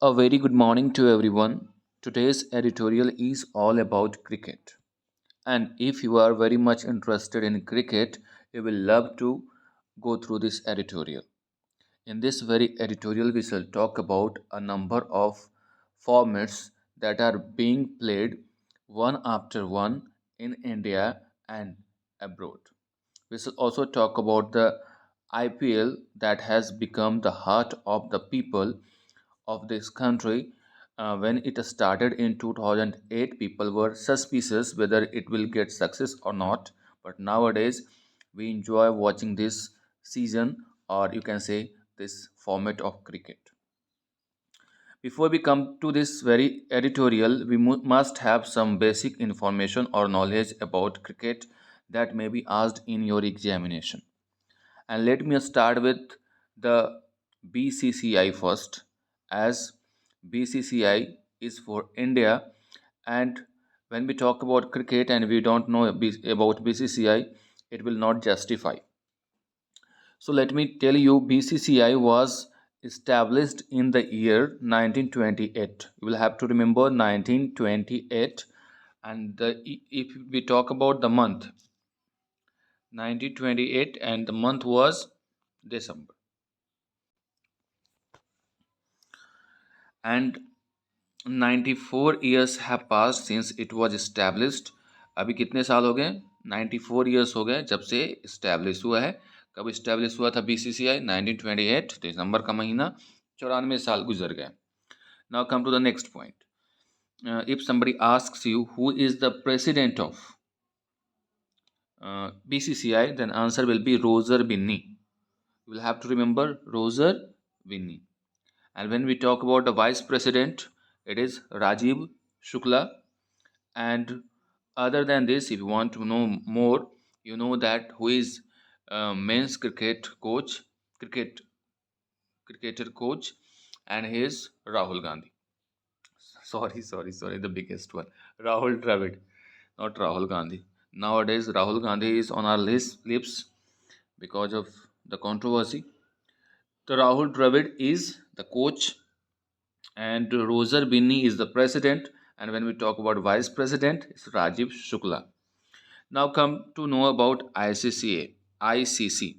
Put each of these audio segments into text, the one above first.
A very good morning to everyone. Today's editorial is all about cricket. And if you are very much interested in cricket, you will love to go through this editorial. In this very editorial, we shall talk about a number of formats that are being played one after one in India and abroad. We shall also talk about the IPL that has become the heart of the people of this country. When it started in 2008, people were suspicious whether it will get success or not. But nowadays, we enjoy watching this season, or you can say this format of cricket. Before we come to this very editorial, we must have some basic information or knowledge about cricket that may be asked in your examination. And let me start with the BCCI first, as BCCI is for India. And when we talk about cricket and we don't know about BCCI, it will not justify. So let me tell you, BCCI was established in the year 1928. You will have to remember 1928. And if we talk about the month, 1928, and the month was December. And 94 years have passed since it was established. अभी कितने साल हो गए? 94 years हो गए जब से establish हुआ है. कब इस्टेब्लिश हुआ था BCCI? 1928 दिसंबर का महीना. 94 साल गुजर गए. Now come to the next point. If somebody asks you who is the president of BCCI, then answer will be Roger Binney. You will have to remember Roger Binney. And when we talk about the vice president, it is Rajiv Shukla. And other than this, if you want to know more, you know that who is men's cricket cricketer coach, and he is Rahul Gandhi. Sorry, the biggest one, Rahul Dravid, not Rahul Gandhi. Nowadays, Rahul Gandhi is on our lips because of the controversy. The Rahul Dravid is the coach and Roger Binney is the president. And when we talk about vice president, it's Rajiv Shukla. Now come to know about ICCA, ICC.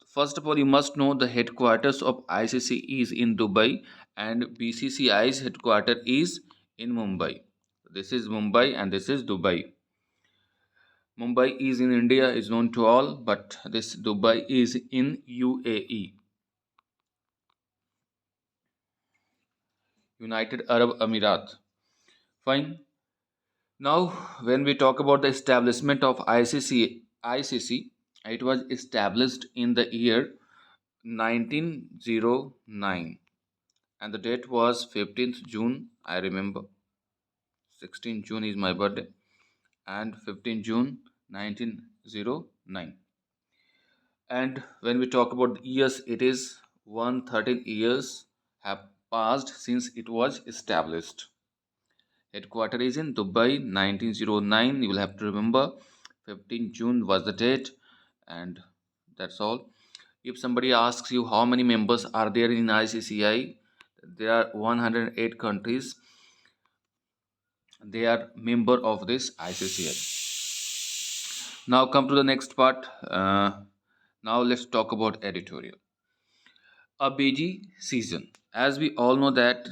First of all, you must know the headquarters of ICC is in Dubai and BCCI's headquarter is in Mumbai. This is Mumbai and this is Dubai. Mumbai is in India is known to all, but this Dubai is in UAE, United Arab Emirates. Fine. Now, when we talk about the establishment of ICC, it was established in the year 1909 and the date was 15th June. I remember 16th June is my birthday and 15th June 1909. And when we talk about the years, it is 113 years have passed since it was established. Headquarter is in Dubai, 1909. You will have to remember 15 June was the date, and that's all. If somebody asks you how many members are there in ICCI, there are 108 countries. They are member of this ICCI. Now come to the next part. Now let's talk about editorial. A busy season. As we all know that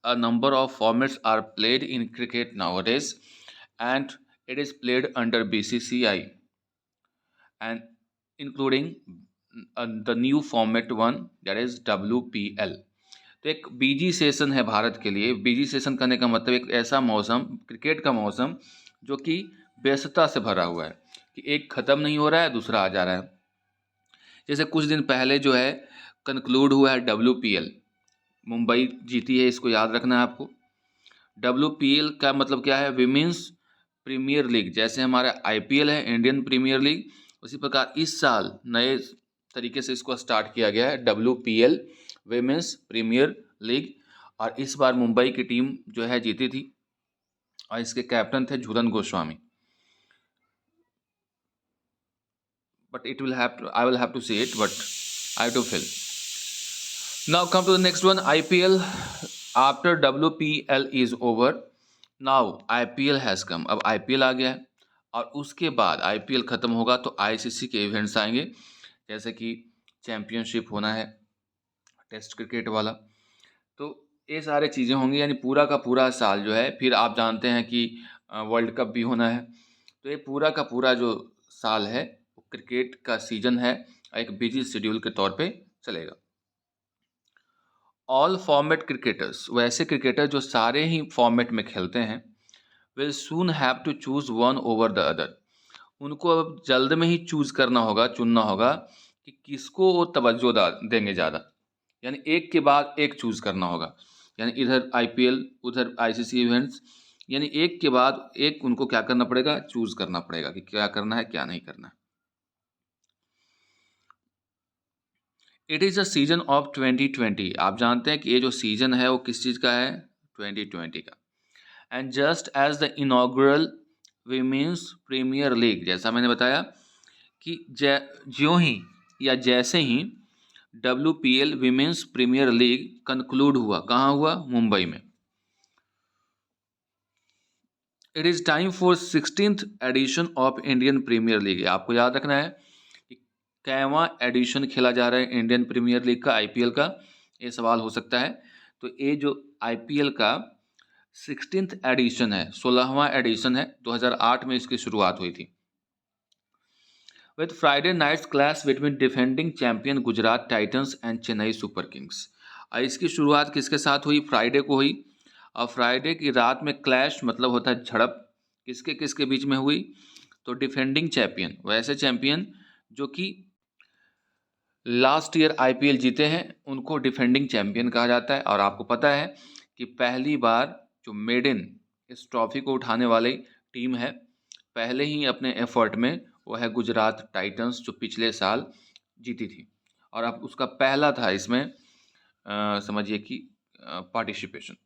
a number of formats are played in cricket nowadays and it is played under BCCI and including the new format one that is WPL. तो एक बीजी session है भारत के लिए. बीजी session करने का मतलब एक ऐसा मौसम, क्रिकेट का मौसम जो कि व्यस्तता से भरा हुआ है कि एक ख़त्म नहीं हो रहा है, दूसरा आ जा रहा है. जैसे कुछ दिन पहले जो है कंक्लूड हुआ है WPL. मुंबई जीती है, इसको याद रखना है आपको. WPL का मतलब क्या है? Women's Premier League. जैसे हमारा IPL है, इंडियन प्रीमियर लीग, उसी प्रकार इस साल नए तरीके से इसको स्टार्ट किया गया है WPL, विमेंस प्रीमियर लीग. और इस बार मुंबई की टीम जो है जीती थी और इसके कैप्टन थे Jhulan Goswami. But I will have to say it, but I have to fill. Now come to the next one, IPL. After WPL is over, now IPL has come. अब IPL आ गया है और उसके बाद IPL ख़त्म होगा तो ICC के इवेंट्स आएंगे, जैसे कि चैम्पियनशिप होना है, टेस्ट क्रिकेट वाला, तो ये सारे चीज़ें होंगी। यानी पूरा का पूरा साल जो है, फिर आप जानते हैं कि वर्ल्ड कप भी होना है, तो ये पूरा का पूरा जो साल है वो क्रिकेट का सीजन है, एक बिजी शेड्यूल के तौर पे चलेगा। ऑल फॉर्मेट क्रिकेटर्स, वैसे क्रिकेटर जो सारे ही फॉर्मेट में खेलते हैं, will soon have to choose one over the other. उनको अब जल्द में ही चूज करना होगा, चुनना होगा कि किसको वो तवज्जो देंगे ज़्यादा। यानी एक के बाद एक चूज करना होगा, यानी इधर IPL उधर ICC इवेंट्स, यानी एक के बाद एक उनको क्या करना पड़ेगा, चूज करना पड़ेगा कि क्या करना है क्या नहीं करना है। It is a season of 2020। आप जानते हैं कि ये जो सीजन है वो किस चीज़ का है, 2020 का। And just as the inaugural Women's Premier League, जैसा मैंने बताया कि ज्यों ही या जैसे ही WPL Women's Premier League conclude हुआ, कहाँ हुआ, मुंबई में। It is time for 16th edition of Indian Premier League. आपको याद रखना है कि कैवां एडिशन खेला जा रहा है इंडियन प्रीमियर लीग का, IPL का, ये सवाल हो सकता है। तो ये जो IPL का 16th एडिशन है, 16वां एडिशन है, 2008 में इसकी शुरुआत हुई थी। With Friday night's clash between defending champion Gujarat Titans and Chennai Super Kings. इसकी शुरुआत किसके साथ हुई, फ्राइडे को हुई, और फ्राइडे की रात में क्लैश मतलब होता है झड़प, किसके किसके बीच में हुई, तो डिफेंडिंग चैंपियन, वैसे चैंपियन जो कि लास्ट ईयर IPL जीते हैं, उनको डिफेंडिंग चैंपियन कहा जाता है। और आपको पता है कि पहली बार जो मेडन इस ट्रॉफी को उठाने वाली टीम है पहले ही अपने एफर्ट में, वो है गुजरात टाइटंस, जो पिछले साल जीती थी, और अब उसका पहला था इसमें समझिए कि पार्टिसिपेशन।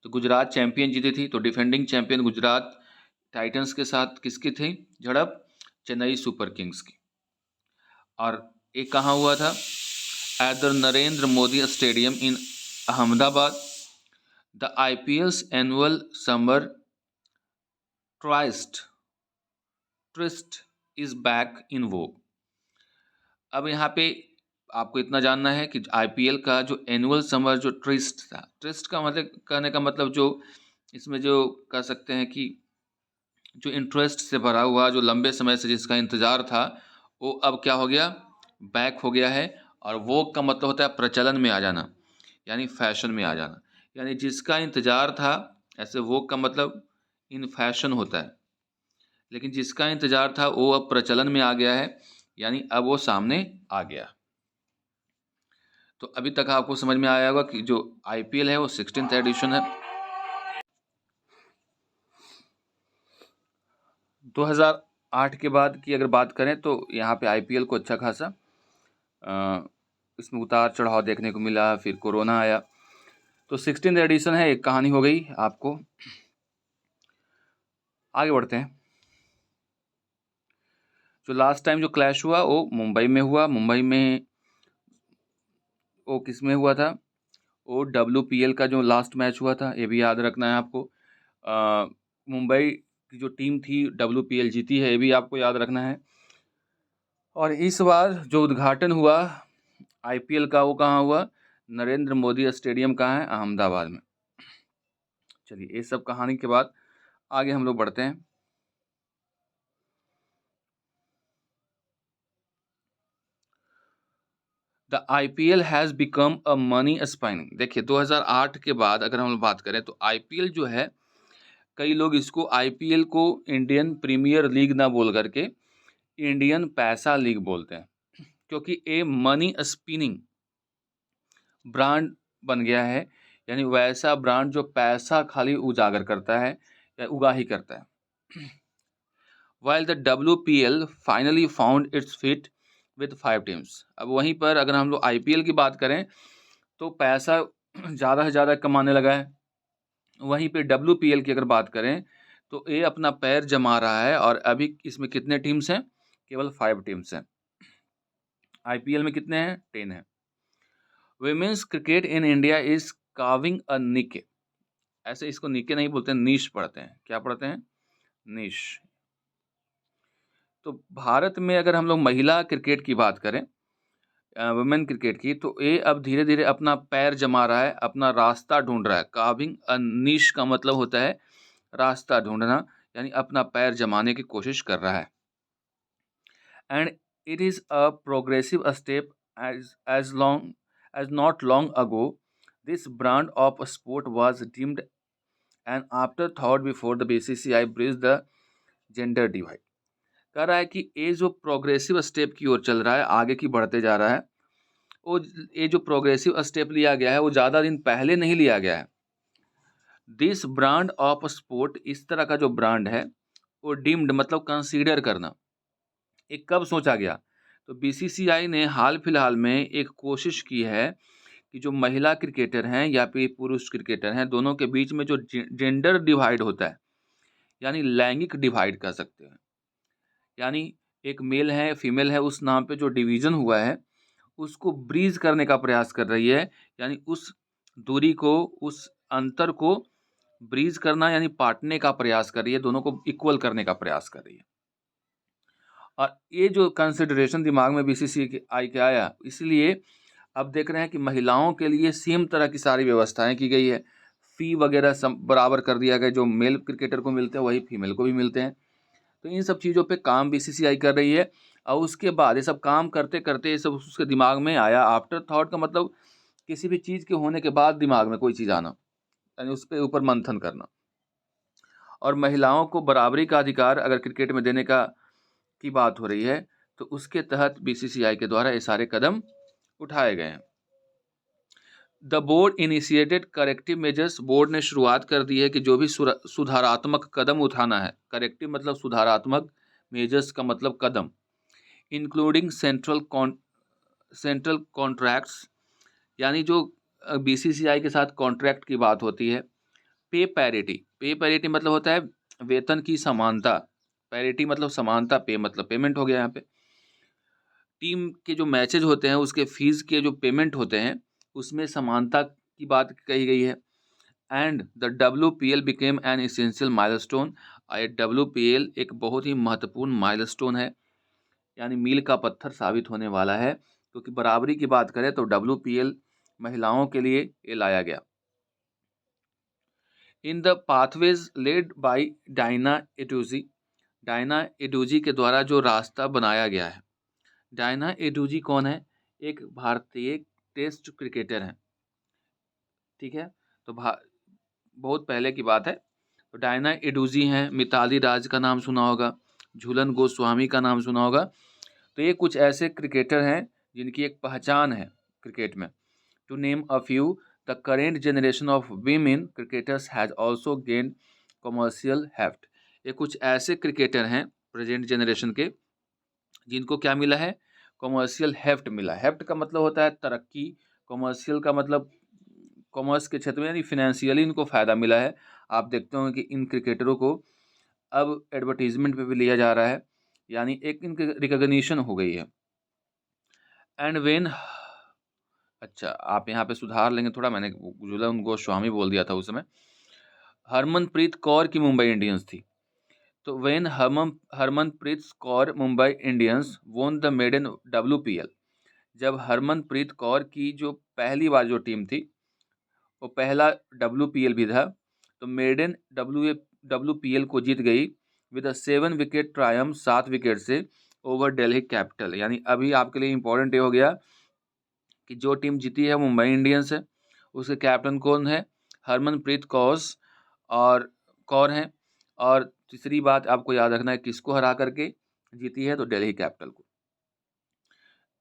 तो गुजरात चैंपियन जीती थी, तो डिफेंडिंग चैंपियन गुजरात टाइटंस के साथ किसकी थी झड़प, चेन्नई सुपर किंग्स की। और ये कहाँ हुआ था, at the Narendra Modi stadium in Ahmedabad. The IPL's annual summer twist is back in vogue. अब यहाँ पे आपको इतना जानना है कि IPL का जो एनुअल समर जो ट्विस्ट था, ट्विस्ट का मतलब, कहने का मतलब जो इसमें जो कह सकते हैं कि जो इंटरेस्ट से भरा हुआ, जो लंबे समय से जिसका इंतज़ार था, वो अब क्या हो गया, बैक हो गया है। और वो का मतलब होता है प्रचलन में आ जाना, यानी फैशन में आ जाना। यानी जिसका इंतज़ार था, ऐसे वो का मतलब इन फैशन होता है, लेकिन जिसका इंतज़ार था वो अब प्रचलन में आ गया है, यानी अब वो सामने आ गया। तो अभी तक आपको समझ में आया होगा कि जो IPL है वो 16th एडिशन है। 2008 के बाद की अगर बात करें तो यहाँ पे IPL को अच्छा खासा इसमें उतार चढ़ाव देखने को मिला, फिर कोरोना आया, तो 16th एडिशन है, एक कहानी हो गई आपको। आगे बढ़ते हैं। जो लास्ट टाइम जो क्लैश हुआ वो मुंबई में हुआ। मुंबई में वो किस में हुआ था, वो WPL का जो लास्ट मैच हुआ था, ये भी याद रखना है आपको। मुंबई की जो टीम थी WPL जीती है, ये भी आपको याद रखना है। और इस बार जो उद्घाटन हुआ IPL का, वो कहाँ हुआ, नरेंद्र मोदी स्टेडियम कहाँ है, अहमदाबाद में। चलिए, ये सब कहानी के बाद आगे हम लोग बढ़ते हैं। The IPL has become a money spinning. देखिए 2008 के बाद अगर हम लोग बात करें तो IPL जो है, कई लोग इसको IPL को इंडियन प्रीमियर लीग ना बोल करके इंडियन पैसा लीग बोलते हैं, क्योंकि ये मनी स्पिनिंग ब्रांड बन गया है। यानी वैसा ब्रांड जो पैसा खाली उजागर करता है या उगाही करता है। While the WPL finally found it's fit with 5 teams. अब वहीं पर अगर हम लोग IPL की बात करें तो पैसा ज़्यादा से ज़्यादा कमाने लगा है। वहीं पे WPL की अगर बात करें तो ये अपना पैर जमा रहा है, और अभी इसमें कितने टीम्स हैं, केवल 5 टीम्स हैं। IPL में कितने हैं, 10 हैं। Women's cricket in India is carving a niche. ऐसे इसको निके नहीं बोलते हैं, नीश पढ़ते हैं। क्या पढ़ते हैं? नीश। तो भारत में अगर हम लोग महिला क्रिकेट की बात करें, वुमेन क्रिकेट की, तो ये अब धीरे धीरे अपना पैर जमा रहा है, अपना रास्ता ढूंढ रहा है। काविंग अ नीश का मतलब होता है रास्ता ढूंढना, यानी अपना पैर जमाने की कोशिश कर रहा है। And it is a progressive step as long as not long ago this brand of a sport was deemed an afterthought before the BCCI bridged the gender divide। कह रहा है कि ये जो प्रोग्रेसिव स्टेप की ओर चल रहा है, आगे की बढ़ते जा रहा है, वो ये जो प्रोग्रेसिव स्टेप लिया गया है वो ज़्यादा दिन पहले नहीं लिया गया है। दिस ब्रांड ऑफ स्पोर्ट, इस तरह का जो ब्रांड है वो डीम्ड मतलब कंसीडर करना, ये कब सोचा गया? तो बीसीसीआई ने हाल फिलहाल में एक कोशिश की है कि जो महिला क्रिकेटर हैं या फिर पुरुष क्रिकेटर हैं, दोनों के बीच में जो जेंडर डिवाइड होता है, यानी लैंगिक डिवाइड कह सकते हैं, यानी एक मेल है फीमेल है उस नाम पे जो डिवीज़न हुआ है, उसको ब्रीज करने का प्रयास कर रही है। यानी उस दूरी को, उस अंतर को ब्रीज करना यानी पाटने का प्रयास कर रही है, दोनों को इक्वल करने का प्रयास कर रही है। और ये जो कंसिडरेशन दिमाग में बीसीसीआई के आया, इसलिए अब देख रहे हैं कि महिलाओं के लिए सेम तरह की सारी व्यवस्थाएं की गई है। फ़ी वगैरह सब बराबर कर दिया गया, जो मेल क्रिकेटर को मिलते हैं वही फीमेल को भी मिलते हैं। तो इन सब चीज़ों पे काम बीसीसीआई कर रही है। और उसके बाद ये सब काम करते करते ये सब उसके दिमाग में आया। आफ्टर थॉट का मतलब किसी भी चीज़ के होने के बाद दिमाग में कोई चीज़ आना, यानी उस पे ऊपर मंथन करना। और महिलाओं को बराबरी का अधिकार अगर क्रिकेट में देने का की बात हो रही है, तो उसके तहत बीसीसीआई के द्वारा ये सारे कदम उठाए गए हैं। The board initiated corrective measures, board ने शुरुआत कर दी है कि जो भी सुधारात्मक कदम उठाना है। करेक्टिव मतलब सुधारात्मक, मेजर्स का मतलब कदम। इंक्लूडिंग सेंट्रल कॉन्ट्रैक्ट्स, यानी जो बीसीसीआई के साथ कॉन्ट्रैक्ट की बात होती है। पे पैरिटी, पे पैरिटी मतलब होता है वेतन की समानता। पैरिटी मतलब समानता, पे मतलब पेमेंट हो गया यहाँ पे। टीम के जो मैचेज होते हैं उसके फीस के जो पेमेंट होते हैं उसमें समानता की बात कही गई है। And the WPL became an essential milestone. WPL एक बहुत ही महत्वपूर्ण माइलस्टोन है, यानी मील का पत्थर साबित होने वाला है, क्योंकि बराबरी की बात करें तो WPL महिलाओं के लिए ये लाया गया। In the pathways laid by Diana Edulji, Diana Edulji के द्वारा जो रास्ता बनाया गया है। डायना एडुजी कौन है? एक भारतीय टेस्ट क्रिकेटर हैं, ठीक है। तो बहुत पहले की बात है। तो डायना एडुजी हैं, मिताली राज का नाम सुना होगा, झूलन गोस्वामी का नाम सुना होगा। तो ये कुछ ऐसे क्रिकेटर हैं जिनकी एक पहचान है क्रिकेट में। To name a few, the current generation of women cricketers has also gained commercial heft. ये कुछ ऐसे क्रिकेटर हैं प्रेजेंट जनरेशन के जिनको क्या मिला है? कमर्शियल हेफ्ट मिला। हेफ्ट का मतलब होता है तरक्की, कमर्शियल का मतलब कॉमर्स के क्षेत्र में, यानी फिनेंशियली इनको फ़ायदा मिला है। आप देखते होंगे कि इन क्रिकेटरों को अब एडवर्टीजमेंट पे भी लिया जा रहा है, यानी एक इनकी रिकॉग्निशन हो गई है। एंड वेन, अच्छा आप यहाँ पे सुधार लेंगे थोड़ा, मैंने झूलन गोस्वामी बोल दिया था उस समय। हरमनप्रीत कौर की मुंबई इंडियंस थी। तो when Harmanpreet Kaur Mumbai Indians won the maiden WPL, जब हरमनप्रीत कौर की जो पहली बार जो टीम थी वो पहला WPL भी था, तो मेडन WPL को जीत गई with a 7 wicket Triumph, 7 wicket से ओवर दिल्ली कैपिटल। यानी अभी आपके लिए इंपॉर्टेंट ये हो गया कि जो टीम जीती है मुंबई इंडियंस है, उसके कैप्टन कौन है? हरमनप्रीत कौर हैं। और तीसरी बात आपको याद रखना है किसको हरा करके जीती है, तो दिल्ली कैपिटल को।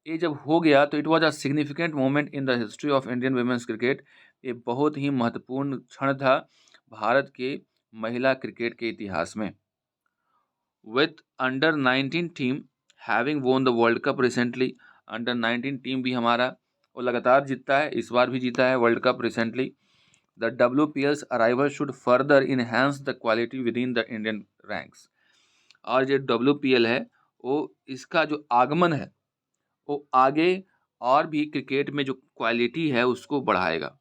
ये जब हो गया तो it was a significant moment in the history of Indian women's cricket. ये बहुत ही महत्वपूर्ण क्षण था भारत के महिला क्रिकेट के इतिहास में। With under 19 team having won the world cup recently, under 19 team भी हमारा वो लगातार जीतता है, इस बार भी जीता है world cup recently. The WPL's arrival should further enhance the quality with in the Indian ranks. और जो WPL है वो इसका जो आगमन है वो आगे और भी क्रिकेट में जो क्वालिटी है उसको बढ़ाएगा।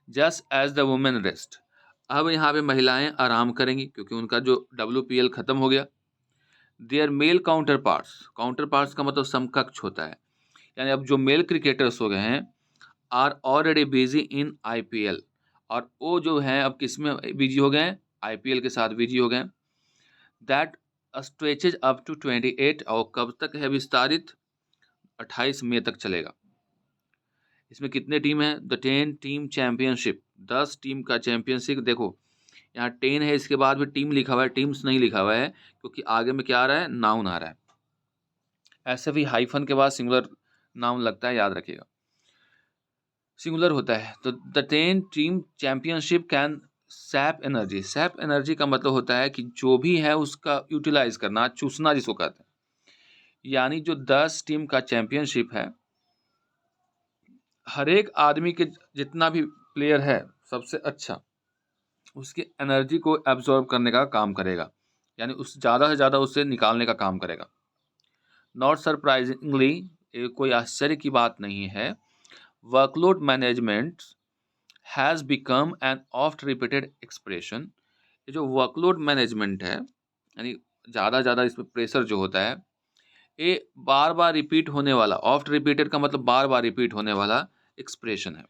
Just as the women rest, अब यहाँ पे महिलाएं आराम करेंगी क्योंकि उनका जो WPL खत्म हो गया। देयर मेल काउंटर पार्ट्स का मतलब समकक्ष होता है, यानी अब जो मेल क्रिकेटर्स हो गए हैं are already busy in IPL, और वो जो हैं अब किस में बिजी हो गए हैं, IPL के साथ बिजी हो गए हैं। दैट स्ट्रेचेज अप टू 28, और कब तक है विस्तारित, 28 मई तक चलेगा। इसमें कितने टीम हैं, द 10 टीम चैंपियनशिप, 10 टीम का चैंपियनशिप। देखो यहाँ 10 है, इसके बाद भी टीम लिखा हुआ है, टीम्स नहीं लिखा हुआ है, क्योंकि आगे में क्या आ रहा है, नाउन आ रहा है। ऐसे भी हाइफन के बाद सिंगुलर नाउन लगता है, याद रखिएगा, सिंगुलर होता है। तो the 10 team championship can SAP energy, SAP energy का मतलब होता है कि जो भी है उसका यूटिलाइज करना, चूसना जिसको कहते हैं। यानी जो 10 टीम का चैंपियनशिप है, हर एक आदमी के जितना भी प्लेयर है सबसे अच्छा, उसकी एनर्जी को एब्जॉर्ब करने का काम करेगा, यानी उस ज़्यादा से ज़्यादा उससे निकालने का काम करेगा। नॉट सरप्राइजिंगली, ये कोई आश्चर्य की बात नहीं है, workload management has become an oft repeated expression. ये जो वर्कलोड मैनेजमेंट है, यानी ज़्यादा इसमें प्रेशर जो होता है, ये बार बार रिपीट होने वाला, ऑफ्ट रिपीटेड का मतलब बार बार रिपीट होने वाला एक्सप्रेशन है,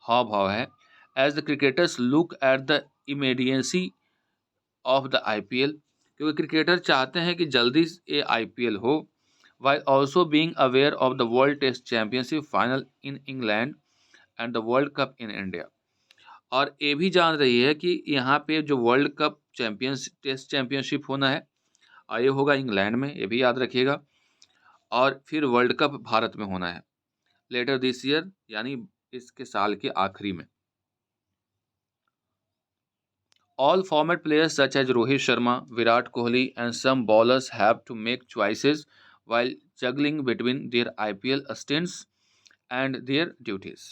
हाव भाव है। As the cricketers look at the immediacy of the IPL, क्योंकि क्रिकेटर चाहते हैं कि जल्दी ये IPL हो, while also being aware of the World Test Championship final in England and the World Cup in India, और ये भी जान रही है कि यहाँ पे जो world cup champions test championship होना है, और ये होगा इंग्लैंड में, ये भी याद रखिएगा, और फिर वर्ल्ड कप भारत में होना है लेटर दिस ईयर, यानी इसके साल के आखिरी में। All format players such as Rohit Sharma, Virat Kohli, and some bowlers have to make choices while juggling between their IPL stints and their duties.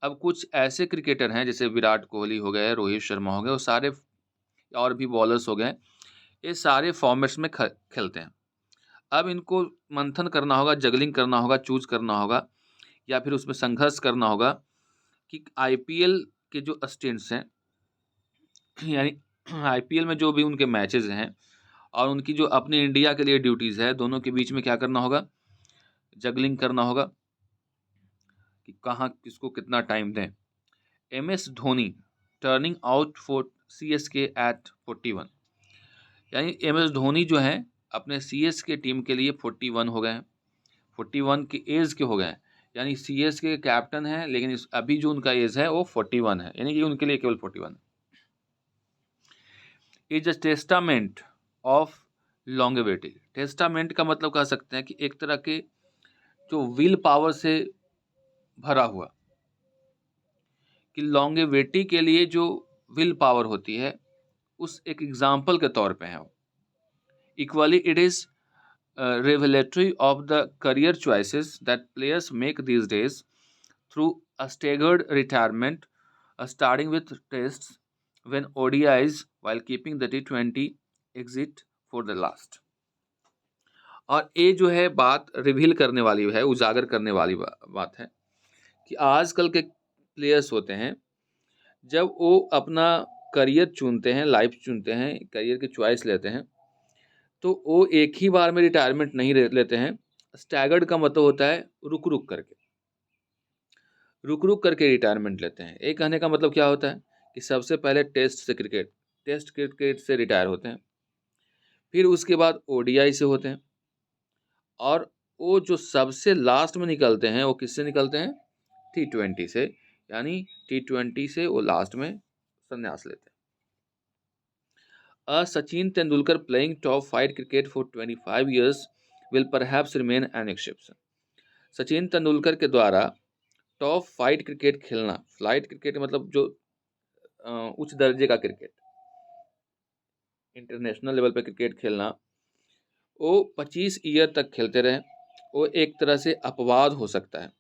अब कुछ ऐसे क्रिकेटर हैं जैसे विराट कोहली हो गए, रोहित शर्मा हो गए, वो सारे और भी बॉलर्स हो गए, ये सारे फॉर्मेट्स में खेलते हैं। अब इनको मंथन करना होगा, जगलिंग करना होगा, चूज करना होगा, या फिर उसमें संघर्ष करना होगा कि IPL के जो स्टिंट्स हैं, यानी IPL में जो भी उनके मैचेस हैं और उनकी जो अपनी इंडिया के लिए ड्यूटीज़ है, दोनों के बीच में क्या करना होगा, जगलिंग करना होगा कि कहाँ किसको कितना टाइम दें। MS Dhoni turning out for CSK at 41, यानी MS धोनी जो हैं अपने CSK टीम के लिए 41 हो गए हैं, 41 की एज के हो गए हैं, यानी CSK के कैप्टन हैं, लेकिन अभी जो उनका एज है वो 41 है, यानी कि उनके लिए केवल 41 is a testament of longevity. Testament का मतलब कह सकते हैं कि एक तरह के जो विल पावर से भरा हुआ, कि लॉन्गेविटी के लिए जो विल पावर होती है उस एक एग्जाम्पल के तौर पे है वो। Equally it is revelatory of the career choices that players make these days through a staggered retirement, starting with tests when ODIs while keeping the T20 exit for the last। और ये जो है बात रिवील करने वाली है, उजागर करने वाली बात है कि आजकल के प्लेयर्स होते हैं जब वो अपना करियर चुनते हैं, लाइफ चुनते हैं, करियर की चॉइस लेते हैं, तो वो एक ही बार में रिटायरमेंट नहीं लेते हैं। स्टैगर्ड का मतलब होता है रुक रुक करके रिटायरमेंट लेते हैं। एक कहने का मतलब क्या होता है कि सबसे पहले टेस्ट क्रिकेट से रिटायर होते हैं, फिर उसके बाद ODI से होते हैं, और वो जो सबसे लास्ट में निकलते हैं वो किससे निकलते हैं, T20 से, यानी T20 से वो लास्ट में संन्यास लेते हैं। Sachin Tendulkar playing top five cricket for 25 years will perhaps remain an exception. Sachin Tendulkar के द्वारा टॉप फाइव क्रिकेट खेलना, फ्लाइट क्रिकेट मतलब जो उच्च दर्जे का क्रिकेट, इंटरनेशनल लेवल पे क्रिकेट खेलना, वो 25 ईयर तक खेलते रहे, वो एक तरह से अपवाद हो सकता है।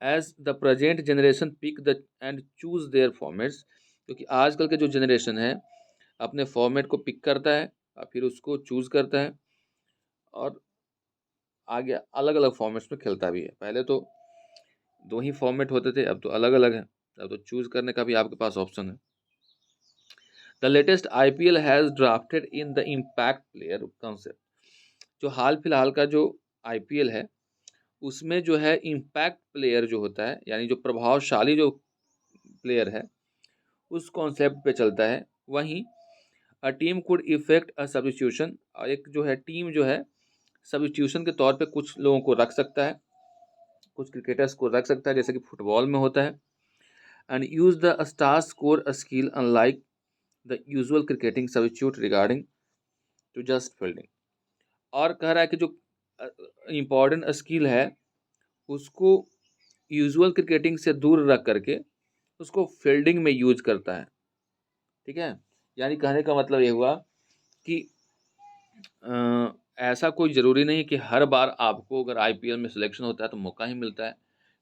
As the present generation pick the and choose their formats, क्योंकि आजकल के जो जनरेशन है अपने फॉर्मेट को पिक करता है फिर उसको चूज़ करता है और आगे अलग अलग फॉर्मेट्स में खेलता भी है। पहले तो 2 ही फॉर्मेट होते थे, अब तो अलग अलग है, अब तो चूज़ करने का भी आपके पास ऑप्शन है। The latest IPL has drafted in the impact player concept. जो हाल फिलहाल का जो IPL है उसमें जो है इम्पैक्ट प्लेयर जो होता है, यानी जो प्रभावशाली जो प्लेयर है, उस कॉन्सेप्ट पे चलता है। वहीं a team could effect a substitution, एक जो है टीम जो है सब्स्टिट्यूशन के तौर पे कुछ लोगों को रख सकता है, कुछ क्रिकेटर्स को रख सकता है, जैसे कि फुटबॉल में होता है। And use the star score a skill unlike the usual cricketing substitute regarding to just fielding. और कह रहा है कि जो इम्पोर्टेंट स्किल है उसको यूजुअल क्रिकेटिंग से दूर रख करके उसको फील्डिंग में यूज करता है। ठीक है, यानी कहने का मतलब ये हुआ कि ऐसा कोई ज़रूरी नहीं कि हर बार आपको अगर IPL में सिलेक्शन होता है तो मौका ही मिलता है।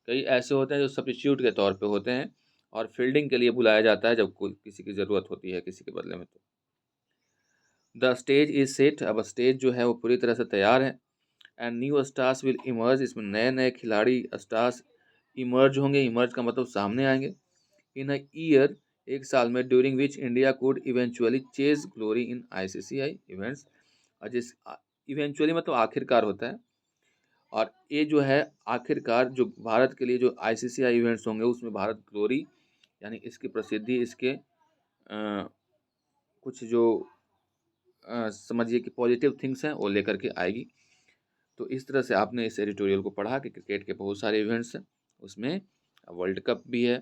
कई ऐसे होते हैं जो सब्स्टिट्यूट के तौर पे होते हैं और फील्डिंग के लिए बुलाया जाता है जब कोई किसी की ज़रूरत होती है किसी के बदले में। तो द स्टेज इज सेट, अब स्टेज जो है वो पूरी तरह से तैयार है। And new stars will emerge, इसमें नए नए खिलाड़ी स्टार्स इमर्ज होंगे। इमर्ज का मतलब सामने आएंगे। इन अ ईयर, एक साल में, during which India could eventually chase glory in ICCI events. और जिस इवेंचुअली मतलब आखिरकार होता है, और ये जो है आखिरकार जो भारत के लिए जो ICCI इवेंट्स होंगे उसमें भारत ग्लोरी, यानी इसकी प्रसिद्धि, इसके कुछ जो समझिए कि पॉजिटिव थिंग्स हैं वो लेकर के आएगी। तो इस तरह से आपने इस एडिटोरियल को पढ़ा कि क्रिकेट के बहुत सारे इवेंट्स हैं, उसमें वर्ल्ड कप भी है,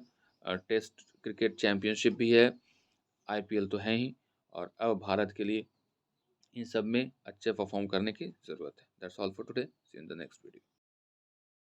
टेस्ट क्रिकेट चैम्पियनशिप भी है, IPL तो है ही, और अब भारत के लिए इन सब में अच्छे परफॉर्म करने की ज़रूरत है। That's all for today, see you in the next video.